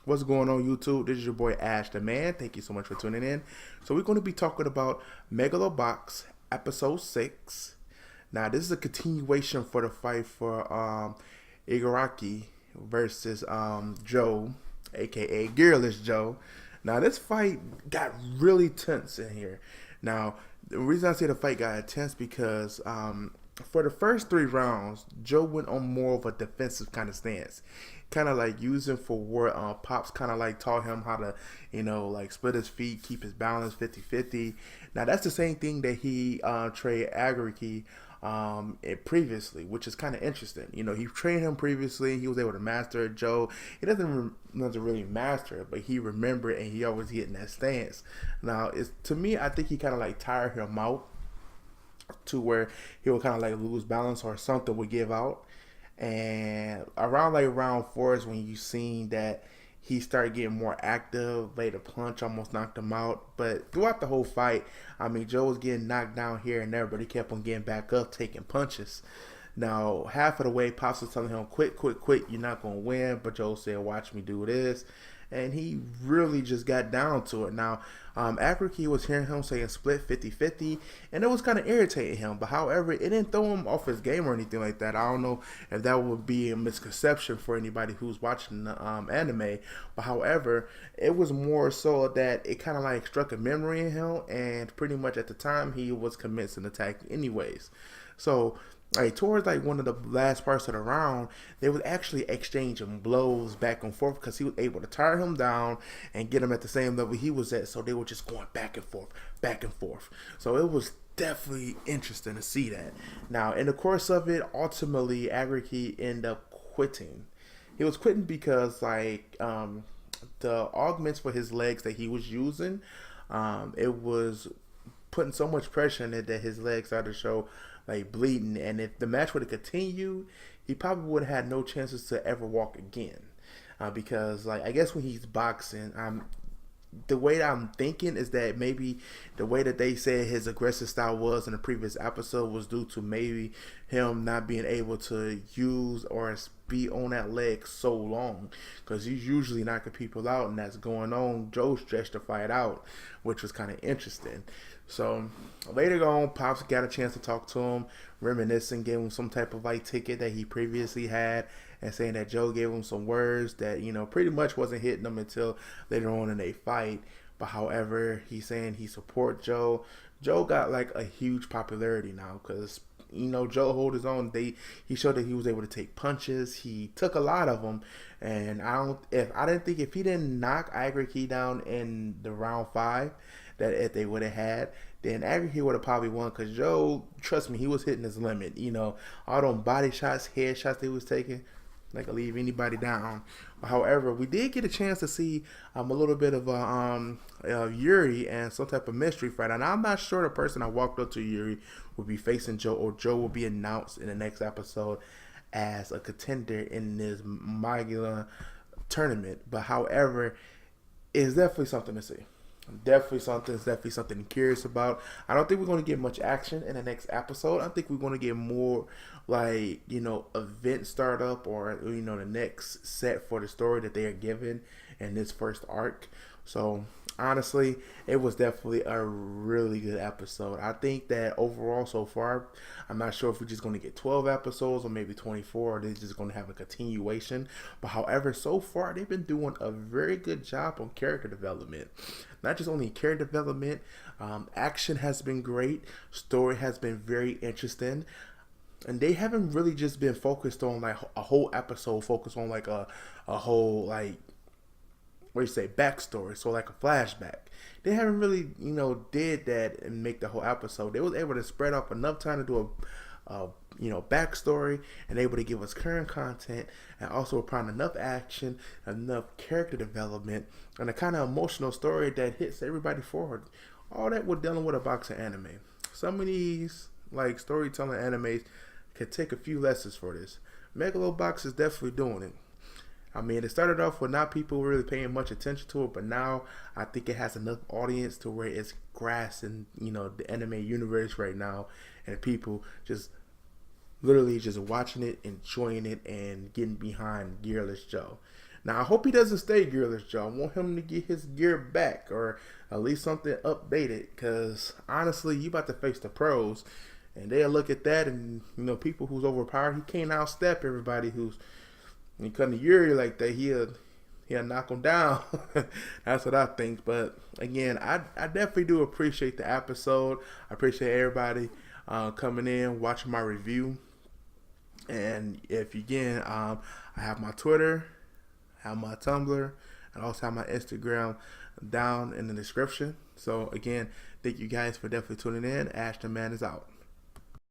What's going on, YouTube? This is your boy AshTheMan. Thank you so much for tuning in. So we're going to be talking about Megalo Box Episode 6. Now, this is a continuation for the fight for Igaraki versus Joe, aka Gearless Joe. Now, this fight got really tense in here. Now, the reason I say the fight got intense because for the first 3 rounds, Joe went on more of a defensive kind of stance, kind of like using for what Pops kind of like taught him how to, like split his feet, keep his balance 50-50. Now that's the same thing that he trained Agricky previously, which is kind of interesting. He trained him previously. He was able to master it. Joe, he doesn't really master it, but he remembered and he always get in that stance. Now, it's to me, I think he kind of like tired him out to where he would kind of like lose balance or something would give out. And around like round 4 is when you seen that he started getting more active, laid a punch, almost knocked him out. But throughout the whole fight, I mean, Joe was getting knocked down here and there, but he kept on getting back up, taking punches. Now, half of the way, Pops was telling him, quit, quit, quit, you're not going to win. But Joe said, watch me do this. And he really just got down to it. Now, Akriki was hearing him saying split 50-50, and it was kind of irritating him. But however, it didn't throw him off his game or anything like that. I don't know if that would be a misconception for anybody who's watching the anime. But however, it was more so that it kind of like struck a memory in him, and pretty much at the time he was commencing attack anyways. So like towards like one of the last parts of the round, they was actually exchanging blows back and forth because he was able to tire him down and get him at the same level he was at. So they were just going back and forth, back and forth. So it was definitely interesting to see that. Now, in the course of it, ultimately, Agriki ended up quitting. He was quitting because like the augments for his legs that he was using, it was putting so much pressure in it that his legs started to show like bleeding, and if the match would have continued, he probably would have had no chances to ever walk again. Because like I guess when he's boxing, the way that I'm thinking is that maybe the way that they said his aggressive style was in the previous episode was due to maybe him not being able to use or be on that leg so long, because he's usually knocking people out, and that's going on. Joe stretched the fight out, which was kind of interesting. So later on, Pops got a chance to talk to him, reminiscing, gave him some type of like ticket that he previously had, and saying that Joe gave him some words that pretty much wasn't hitting him until later on in a fight. But however, he's saying he support Joe. Joe got like a huge popularity now because Joe hold his own. He showed that he was able to take punches. He took a lot of them, and I didn't think if he didn't knock Ivory Key down in the round 5, that if they would have had, then Aggregate would have probably won, because Joe, trust me, he was hitting his limit. All them body shots, head shots they was taking, like to leave anybody down. However, we did get a chance to see a little bit of Yuri and some type of mystery fight. And I'm not sure the person I walked up to Yuri would be facing Joe, or Joe will be announced in the next episode as a contender in this Megalo tournament. But however, it's definitely something to see. It's definitely something I'm curious about. I don't think we're going to get much action in the next episode. I think we're going to get more like event startup, or the next set for the story that they are given in this first arc. So honestly, it was definitely a really good episode. I think that overall so far, I'm not sure if we're just going to get 12 episodes or maybe 24, or they're just going to have a continuation. But however, so far they've been doing a very good job on character development. Not just only character development, action has been great, story has been very interesting, and they haven't really just been focused on like a whole episode focused on like a whole like what do you say backstory, so like a flashback. They haven't really did that and make the whole episode. They was able to spread off enough time to do a backstory, and able to give us current content, and also upon enough action, enough character development, and a kind of emotional story that hits everybody forward. All that we're dealing with a boxing anime. Some of these like storytelling animes could take a few lessons for this. Megalobox is definitely doing it. I mean, it started off with not people really paying much attention to it, but now I think it has enough audience to where it's grasping, the anime universe right now, and people just literally just watching it, enjoying it, and getting behind Gearless Joe. Now, I hope he doesn't stay Gearless Joe. I want him to get his gear back, or at least something updated, because honestly, you about to face the pros, and they'll look at that, and people who's overpowered, he can't outstep everybody who's cutting Yuri like that. He'll knock him down. That's what I think. But again, I definitely do appreciate the episode. I appreciate everybody coming in, watching my review. And if again, I have my Twitter, have my Tumblr, and also have my Instagram down in the description. So again, thank you guys for definitely tuning in. AshTheMan is out.